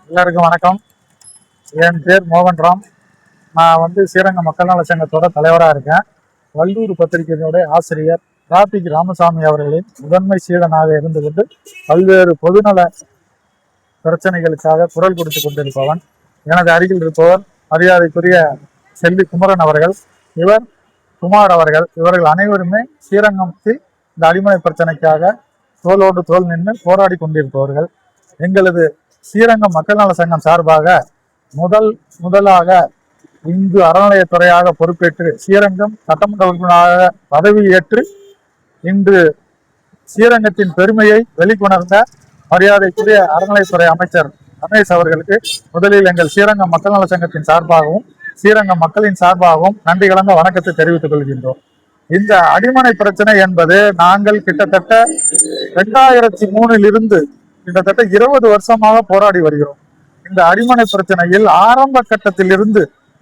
எல்லாருக்கும் வணக்கம். என் பேர் மோகன்ராம். நான் ஸ்ரீரங்கம் மக்கள் நல சங்கத்தோட தலைவராக இருக்கேன். வல்லூர் பத்திரிகையினுடைய ஆசிரியர் டிராபிக் ராமசாமி அவர்களின் முதன்மை சீடனாக இருந்து கொண்டு பல்வேறு பொதுநல பிரச்சனைகளுக்காக குரல் கொடுத்து கொண்டிருப்பவன். எனது அருகில் இருப்பவர் மரியாதைக்குரிய செல்வி குமரன் அவர்கள், இவர் குமார் அவர்கள். இவர்கள் அனைவருமே ஸ்ரீரங்கத்தில் இந்த அடிமனை பிரச்சனைக்காக தோளோடு தோல் நின்று போராடி கொண்டிருப்பவர்கள். எங்களது ஸ்ரீரங்கம் மக்கள் நல சங்கம் சார்பாக முதலாக இந்து அறநிலையத்துறையாக பொறுப்பேற்று ஸ்ரீரங்கம் சட்டமன்ற உறுப்பினராக பதவியேற்று இன்று ஸ்ரீரங்கத்தின் பெருமையை வெளிக்கொணர்ந்த மரியாதைக்குரிய அறநிலையத்துறை அமைச்சர் ரமேஷ் அவர்களுக்கு முதலில் எங்கள் ஸ்ரீரங்கம் மக்கள் நல சங்கத்தின் சார்பாகவும் ஸ்ரீரங்கம் மக்களின் சார்பாகவும் நன்றி கலந்த வணக்கத்தை தெரிவித்துக் கொள்கின்றோம். இந்த அடிமனை பிரச்சனை என்பது நாங்கள் கிட்டத்தட்ட 2003 இருந்து கிட்டத்தட்ட 20 வருஷமாக போராடி வருகிறோம். இந்த அடிமனை பிரச்சனையில் ஆரம்ப கட்டத்தில் இருந்து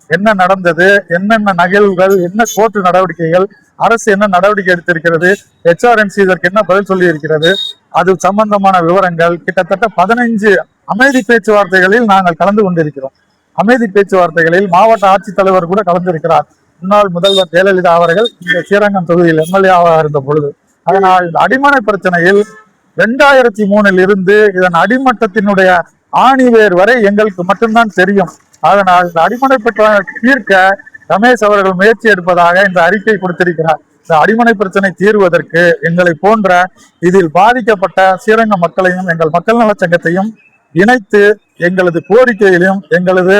என்ன நடந்தது, என்னென்ன நகல்கள், என்ன கோர்ட்டு நடவடிக்கைகள், அரசு என்ன நடவடிக்கை எடுத்திருக்கிறது, HRNC இதற்கு என்ன பதில் சொல்லி இருக்கிறது, அது சம்பந்தமான விவரங்கள் கிட்டத்தட்ட 15 அமைதி பேச்சுவார்த்தைகளில் நாங்கள் கலந்து கொண்டிருக்கிறோம். அமைதி பேச்சுவார்த்தைகளில் மாவட்ட ஆட்சித்தலைவர் கூட கலந்திருக்கிறார். முன்னாள் முதல்வர் ஜெயலலிதா அவர்கள் இந்த ஸ்ரீரங்கம் தொகுதியில் MLA-வாக இருந்த பொழுது. அதனால் இந்த அடிமனை பிரச்சனையில் 2003 இருந்து இதன் அடிமட்டத்தினுடைய ஆணிவேர் வரை எங்களுக்கு மட்டும்தான் தெரியும். அதனால் இந்த அடிமனை பிரச்சனை தீர்க்க ரமேஷ் அவர்கள் முயற்சி எடுப்பதாக இந்த அறிக்கை கொடுத்திருக்கிறார். இந்த அடிமனை பிரச்சனை தீர்வதற்கு எங்களை போன்ற இதில் பாதிக்கப்பட்ட ஸ்ரீரங்க மக்களையும் எங்கள் மக்கள் நல சங்கத்தையும் இணைத்து எங்களது கோரிக்கைகளையும் எங்களது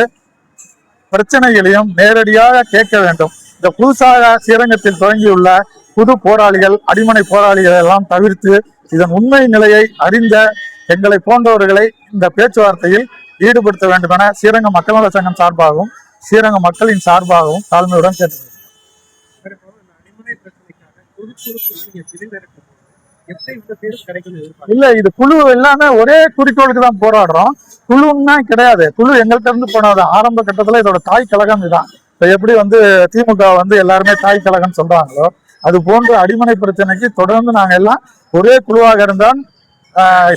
பிரச்சனைகளையும் நேரடியாக கேட்க வேண்டும். இந்த புதுசாக ஸ்ரீரங்கத்தில் தொடங்கியுள்ள புது போராளிகள், அடிமனை போராளிகள் எல்லாம் தவிர்த்து இதன் உண்மை நிலையை அறிந்த எங்களை போன்றவர்களை இந்த பேச்சுவார்த்தையில் ஈடுபடுத்த வேண்டும் என ஸ்ரீரங்கம் மக்கள் நல சங்கம் சார்பாகவும் ஸ்ரீரங்க மக்களின் சார்பாகவும் தாழ்மையுடன் கேட்டுக்கொள்கிறேன். இல்ல, இது குழு எல்லாமே ஒரே குறிக்கோளுக்கு தான் போராடுறோம். குழுன்னா கிடையாது. குழு எங்கள்கிட்ட இருந்து போனது ஆரம்ப கட்டத்துல இதோட தாய் கழகம் இதுதான். இப்ப எப்படி திமுக எல்லாருமே தாய் கழகம் சொல்றாங்களோ, அது போன்ற அடிமனை பிரச்சனைக்கு தொடர்ந்து நாங்க எல்லாம் ஒரே குழுவாக இருந்தான்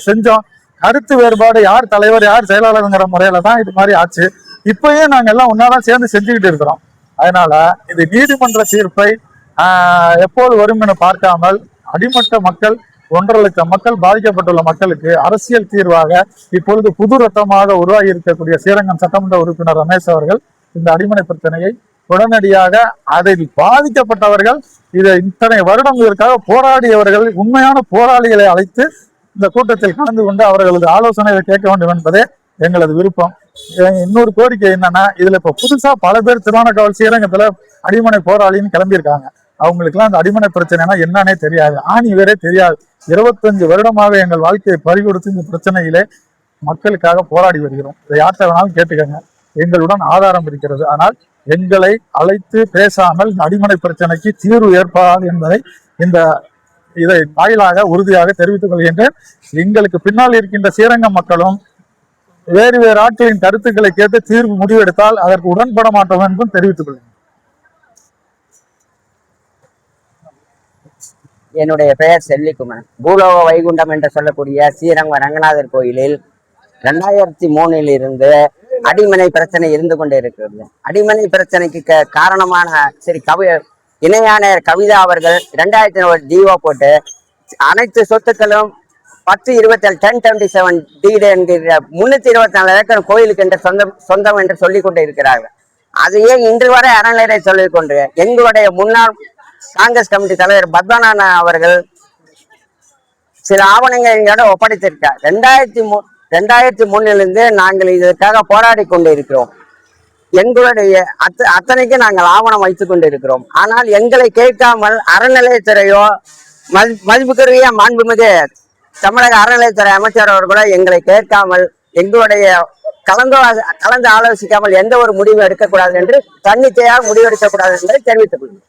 செஞ்சோம். கருத்து வேறுபாடு, யார் தலைவர் யார் செயலாளருங்கிற முறையில தான் இது மாதிரி ஆச்சு. இப்பயும் நாங்க எல்லாம் ஒன்னாதான் சேர்ந்து செஞ்சுக்கிட்டு இருக்கிறோம். அதனால இது நீதிமன்ற தீர்ப்பை எப்போது வரும் என பார்க்காமல் அடிமட்ட மக்கள் 1.5 லட்சம் மக்கள் பாதிக்கப்பட்டுள்ள மக்களுக்கு அரசியல் தீர்வாக இப்பொழுது புது ரத்தமாக உருவாகி இருக்கக்கூடிய ஸ்ரீரங்கம் சட்டமன்ற உறுப்பினர் ரமேஷ் அவர்கள் இந்த அடிமனை பிரச்சனையை உடனடியாக அதில் பாதிக்கப்பட்டவர்கள் இதை இத்தனை வருடம் இதற்காக போராடியவர்கள் உண்மையான போராளிகளை அழைத்து இந்த கூட்டத்தில் கலந்து கொண்டு அவர்களது ஆலோசனைகளை கேட்க வேண்டும் என்பதே எங்களது விருப்பம். இன்னொரு கோரிக்கை என்னன்னா, இதுல இப்ப புதுசா பல பேர் திருவானக்காவல் ஸ்ரீரங்கத்துல அடிமனை போராளின்னு கிளம்பியிருக்காங்க. அவங்களுக்கு எல்லாம் அந்த அடிமனை பிரச்சனைனா என்னன்னே தெரியாது, ஆணி வேறே தெரியாது. 25 வருடமாக எங்கள் வாழ்க்கையை பறிகொடுத்து இந்த பிரச்சனையிலே மக்களுக்காக போராடி வருகிறோம். இதை யார்கிட்ட வேணாலும் கேட்டுக்கங்க, எங்களுடன் ஆதாரம் இருக்கிறது. ஆனால் எங்களை அழைத்து பேசாமல் அடிமனை பிரச்சனைக்கு தீர்வு ஏற்பாது என்பதை இதை வாயிலாக உறுதியாக தெரிவித்துக் கொள்கின்றேன். எங்களுக்கு பின்னால் இருக்கின்ற ஸ்ரீரங்கம் மக்களும் வேறு ஆட்களின் கருத்துக்களை கேட்டு தீர்வு முடிவெடுத்தால் அதற்கு உடன்பட மாட்டோம் என்றும் தெரிவித்துக் கொள்கிறேன். என்னுடைய பெயர் செல்லிக்குமரன். பூலோக வைகுண்டம் என்று சொல்லக்கூடிய ஸ்ரீரங்கம் ரங்கநாதர் கோயிலில் 2003 இருந்து அடிமனை பிரச்சனை இருந்து கொண்டே இருக்கிறது. அடிமனை பிரச்சனைக்கு காரணமான இணையான கவிதா அவர்கள் 2001 ஜீவோ போட்டு அனைத்து சொத்துக்களும் 1027 1077 டீடு என்கிற 324 ஏக்கர் கோயிலுக்கு என்று சொந்தம் என்று சொல்லிக் கொண்டு இருக்கிறார்கள். அதையே இன்று வரை அறநிலையத்தை சொல்லிக் கொண்டு எங்களுடைய முன்னாள் காங்கிரஸ் கமிட்டி தலைவர் பத்மநாதன் அவர்கள் சில ஆவணங்கள் எங்களோட ஒப்படைத்திருக்கார். 2003 நாங்கள் இதற்காக போராடி கொண்டு இருக்கிறோம். எங்களுடைய அத்தனைக்கு நாங்கள் ஆவணம் வைத்துக் கொண்டு இருக்கிறோம். ஆனால் எங்களை கேட்காமல் அறநிலையத்துறையோ மதிப்புக்குரிய மாண்புமிகு தமிழக அறநிலையத்துறை அமைச்சர் அவர்களோ எங்களை கேட்காமல் எங்களுடைய கலந்து ஆலோசிக்காமல் எந்த ஒரு முடிவும் எடுக்கக்கூடாது என்று தன்னிச்சையாக முடிவெடுக்கக்கூடாது என்பதை தெரிவித்துக் கொள்கிறேன்.